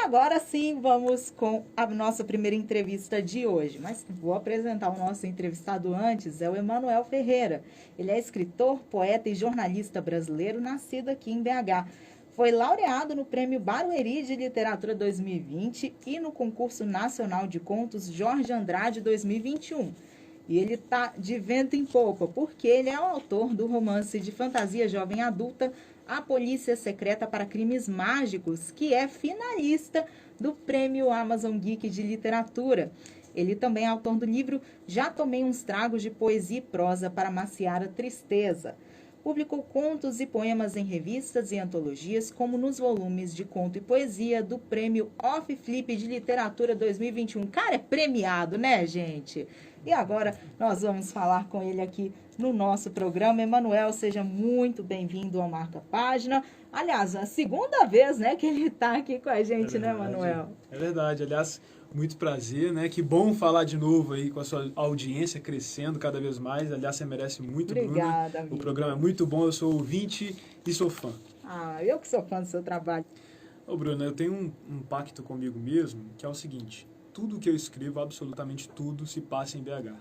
agora sim, vamos com a nossa primeira entrevista de hoje. Mas vou apresentar o nosso entrevistado antes, é o Emanuel Ferreira. Ele é escritor, poeta e jornalista brasileiro, nascido aqui em BH. Foi laureado no Prêmio Barueri de Literatura 2020 e no Concurso Nacional de Contos Jorge Andrade 2021. E ele está de vento em popa, porque ele é o autor do romance de fantasia jovem adulta A Polícia Secreta para Crimes Mágicos, que é finalista do Prêmio Amazon Geek de Literatura. Ele também é autor do livro Já Tomei uns Tragos de Poesia e Prosa para Maciar a Tristeza. Publicou contos e poemas em revistas e antologias, como nos volumes de conto e poesia do Prêmio Off Flip de Literatura 2021. Cara, é premiado, né, gente? E agora nós vamos falar com ele aqui no nosso programa. Emanuel, seja muito bem-vindo ao Marca Página. Aliás, a segunda vez, né, que ele está aqui com a gente, né, Emanuel? É verdade. Aliás, muito prazer, né? Que bom falar de novo aí com a sua audiência crescendo cada vez mais. Aliás, você merece muito, Obrigada, Bruna. amiga. O programa é muito bom, eu sou ouvinte e sou fã. Ah, eu que sou fã do seu trabalho. Ô, Bruna, eu tenho um pacto comigo mesmo, que é o seguinte: tudo que eu escrevo, absolutamente tudo, se passa em BH.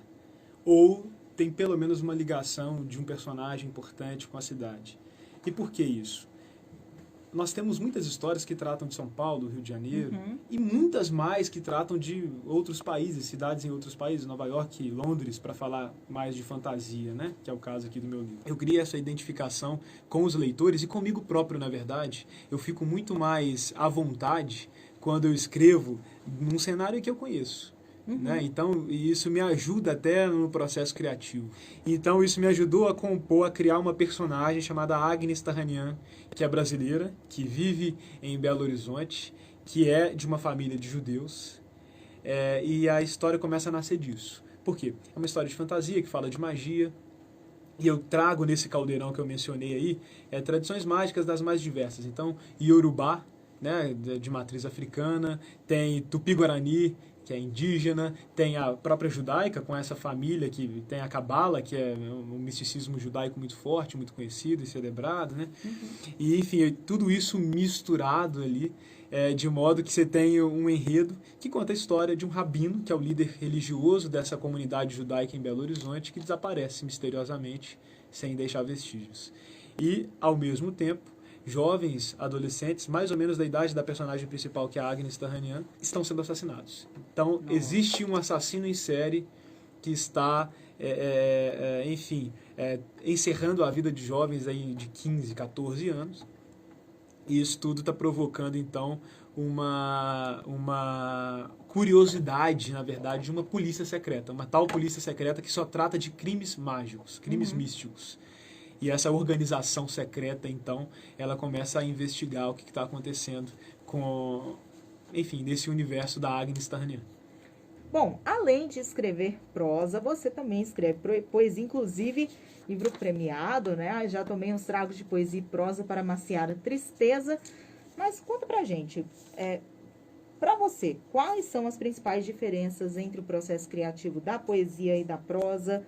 Ou tem pelo menos uma ligação de um personagem importante com a cidade. E por que isso? Nós temos muitas histórias que tratam de São Paulo, Rio de Janeiro, e muitas mais que tratam de outros países, cidades em outros países, Nova York e Londres, para falar mais de fantasia, né? Que é o caso aqui do meu livro. Eu criei essa identificação com os leitores e comigo próprio, na verdade. Eu fico muito mais à vontade quando eu escrevo num cenário que eu conheço. Né? Então, isso me ajuda até no processo criativo. Então, isso me ajudou a compor, a criar uma personagem chamada Agnes Tarranian, que é brasileira, que vive em Belo Horizonte, que é de uma família de judeus. E a história começa a nascer disso. Por quê? É uma história de fantasia que fala de magia. E eu trago nesse caldeirão que eu mencionei aí tradições mágicas das mais diversas. Então, Iorubá, né, de matriz africana, tem Tupi-Guarani, que é indígena, tem a própria judaica, com essa família que tem a Cabala, que é um misticismo judaico muito forte, muito conhecido e celebrado, né? E, enfim, tudo isso misturado ali, de modo que você tem um enredo que conta a história de um rabino, que é o líder religioso dessa comunidade judaica em Belo Horizonte, que desaparece misteriosamente, sem deixar vestígios. E, ao mesmo tempo, jovens, adolescentes, mais ou menos da idade da personagem principal, que é a Agnes Tarranian, estão sendo assassinados. Então, existe um assassino em série que está, encerrando a vida de jovens aí de 15, 14 anos. E isso tudo está provocando, então, uma curiosidade, na verdade, de uma polícia secreta. Uma tal polícia secreta que só trata de crimes mágicos, crimes místicos. E essa organização secreta, então, ela começa a investigar o que está acontecendo nesse universo da Agnes Tarranian. Bom, além de escrever prosa, você também escreve poesia, inclusive livro premiado, né? Já tomei uns tragos de poesia e prosa para maciar a tristeza. Mas conta pra gente, pra você, quais são as principais diferenças entre o processo criativo da poesia e da prosa?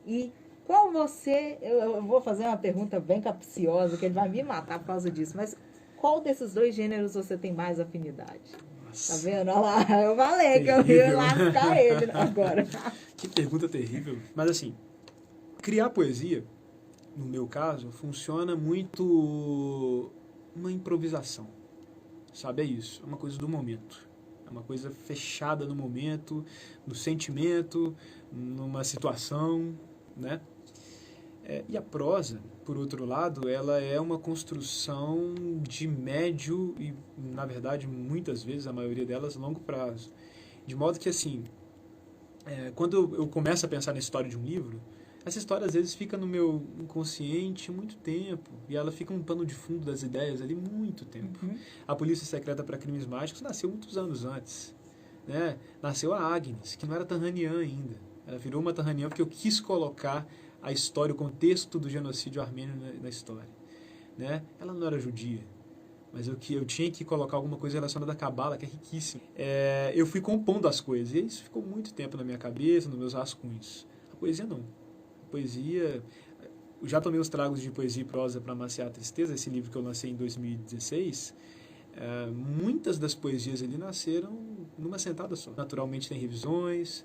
E qual eu vou fazer uma pergunta bem capciosa, que ele vai me matar por causa disso, mas qual desses dois gêneros você tem mais afinidade? Tá vendo? Olha lá, eu falei que eu ia lascar ele agora. Que pergunta terrível. Mas assim, criar poesia, no meu caso, funciona muito uma improvisação. Sabe, é isso. É uma coisa do momento. É uma coisa fechada no momento, no sentimento, numa situação, né? E a prosa, por outro lado, ela é uma construção de médio e, na verdade, muitas vezes, a maioria delas, longo prazo. De modo que, assim, quando eu começo a pensar na história de um livro, essa história, às vezes, fica no meu inconsciente muito tempo. E ela fica um pano de fundo das ideias ali muito tempo. A Polícia Secreta para Crimes Mágicos nasceu muitos anos antes. Né? Nasceu a Agnes, que não era Tarranian ainda. Ela virou uma Tarranian porque eu quis colocar a história, o contexto do genocídio armênio na história. Né? Ela não era judia, mas eu tinha que colocar alguma coisa relacionada à Cabala, que é riquíssima. Eu fui compondo as coisas, e isso ficou muito tempo na minha cabeça, nos meus rascunhos. A poesia não. A poesia... Eu já tomei os tragos de poesia e prosa para maciar a tristeza, esse livro que eu lancei em 2016, Muitas das poesias ali nasceram numa sentada só. Naturalmente tem revisões,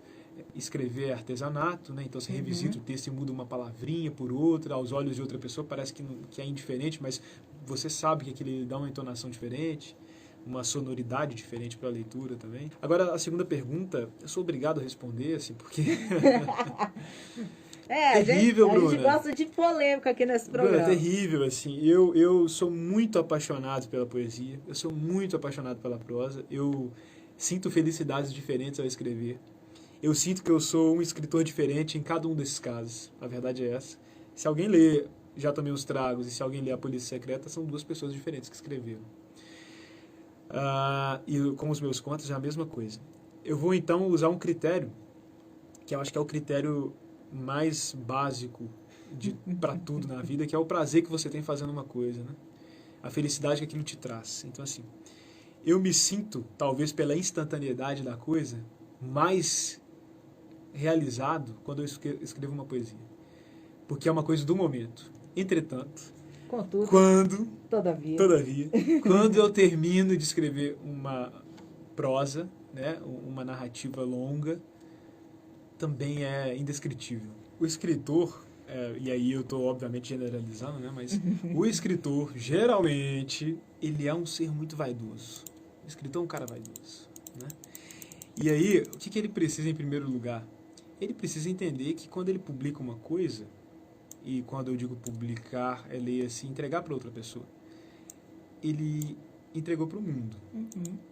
escrever é artesanato, né? Então você revisita o texto e muda uma palavrinha por outra, aos olhos de outra pessoa parece que é indiferente, mas você sabe que aquilo dá uma entonação diferente, uma sonoridade diferente para a leitura também. Agora, a segunda pergunta, eu sou obrigado a responder, assim, porque... terrível, a gente gosta de polêmica aqui nesse programa. Bruna, é terrível, assim. Eu sou muito apaixonado pela poesia, eu sou muito apaixonado pela prosa, eu sinto felicidades diferentes ao escrever. Eu sinto que eu sou um escritor diferente em cada um desses casos. A verdade é essa. Se alguém lê Já Tomei os Tragos e se alguém lê A Polícia Secreta, são duas pessoas diferentes que escreveram. E com os meus contos é a mesma coisa. Eu vou então usar um critério, que eu acho que é o critério mais básico para tudo na vida, que é o prazer que você tem fazendo uma coisa, né? A felicidade que aquilo te traz. Então, assim, eu me sinto, talvez pela instantaneidade da coisa, mais realizado quando eu escrevo uma poesia. Porque é uma coisa do momento. Entretanto, contudo, todavia, quando eu termino de escrever uma prosa, né, uma narrativa longa, também é indescritível. O escritor, e aí eu estou obviamente generalizando, né, mas o escritor, geralmente, ele é um ser muito vaidoso. O escritor é um cara vaidoso, né? E aí, o que ele precisa em primeiro lugar? Ele precisa entender que quando ele publica uma coisa, e quando eu digo publicar, é ler assim, entregar para outra pessoa, ele entregou para o mundo.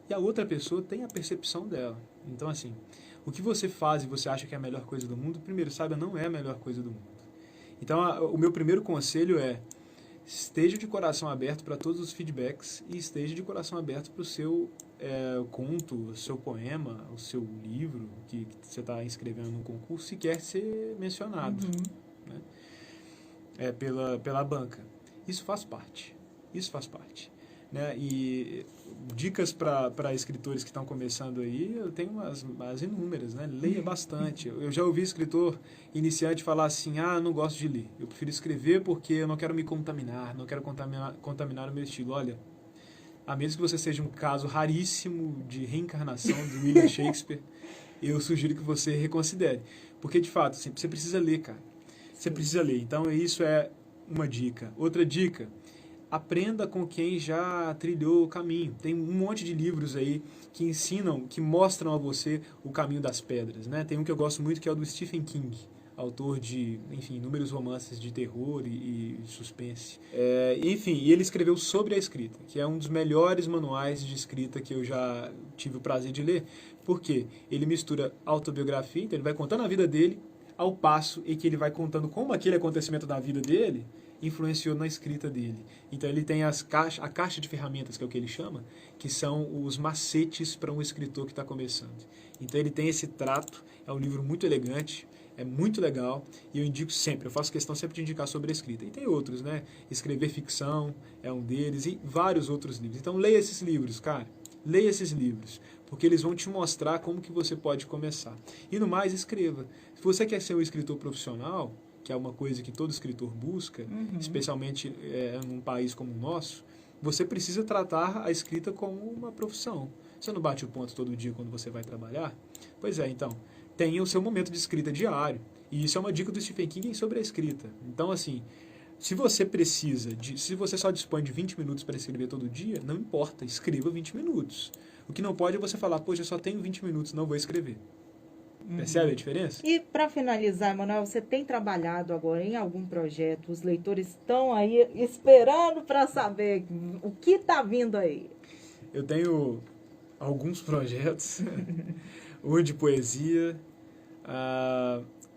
E a outra pessoa tem a percepção dela. Então, assim, o que você faz e você acha que é a melhor coisa do mundo, primeiro, saiba, não é a melhor coisa do mundo. Então, o meu primeiro conselho é: esteja de coração aberto para todos os feedbacks e esteja de coração aberto para o seu conto, o seu poema, o seu livro que você está escrevendo num concurso, se quer ser mencionado, né? Pela banca. Isso faz parte. Né? E dicas para escritores que estão começando aí, eu tenho umas inúmeras, né? Leia bastante. Eu já ouvi escritor iniciante falar assim: eu não gosto de ler, eu prefiro escrever porque eu não quero me contaminar, não quero contaminar o meu estilo. Olha, a menos que você seja um caso raríssimo de reencarnação de William Shakespeare, eu sugiro que você reconsidere. Porque, de fato, você precisa ler, cara. Você precisa ler. Então, isso é uma dica. Outra dica: aprenda com quem já trilhou o caminho. Tem um monte de livros aí que ensinam, que mostram a você o caminho das pedras, né? Tem um que eu gosto muito que é o do Stephen King, autor de, enfim, inúmeros romances de terror e suspense. Enfim, e ele escreveu Sobre a Escrita, que é um dos melhores manuais de escrita que eu já tive o prazer de ler, porque ele mistura autobiografia, então ele vai contando a vida dele, ao passo em que ele vai contando como aquele acontecimento da vida dele influenciou na escrita dele. Então ele tem a caixa de ferramentas, que é o que ele chama, que são os macetes para um escritor que está começando. Então ele tem esse trato, é um livro muito elegante, é muito legal, e eu indico sempre, eu faço questão sempre de indicar sobre a escrita. E tem outros, né? Escrever Ficção é um deles, e vários outros livros. Então leia esses livros, cara. Leia esses livros, porque eles vão te mostrar como que você pode começar. E no mais, escreva. Se você quer ser um escritor profissional, que é uma coisa que todo escritor busca, especialmente num país como o nosso, você precisa tratar a escrita como uma profissão. Você não bate o ponto todo dia quando você vai trabalhar? Pois é, então, tenha o seu momento de escrita diário. E isso é uma dica do Stephen King sobre a escrita. Então, assim, se você se você só dispõe de 20 minutos para escrever todo dia, não importa, escreva 20 minutos. O que não pode é você falar: poxa, eu só tenho 20 minutos, não vou escrever. Percebe a diferença? E para finalizar, Emanuel, você tem trabalhado agora em algum projeto? Os leitores estão aí esperando para saber o que está vindo aí. Eu tenho alguns projetos. Um de poesia,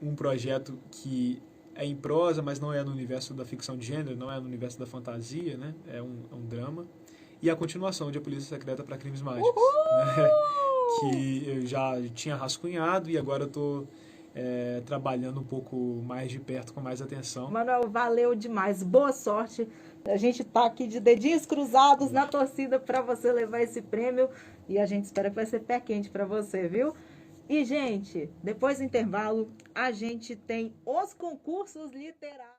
um projeto que é em prosa, mas não é no universo da ficção de gênero, não é no universo da fantasia, né? É um drama. E a continuação de A Polícia Secreta para Crimes Mágicos. Né? Que eu já tinha rascunhado e agora eu estou trabalhando um pouco mais de perto, com mais atenção. Manuel, valeu demais. Boa sorte. A gente está aqui de dedinhos cruzados na torcida para você levar esse prêmio e a gente espera que vai ser pé quente para você, viu? E, gente, depois do intervalo, a gente tem os concursos literários.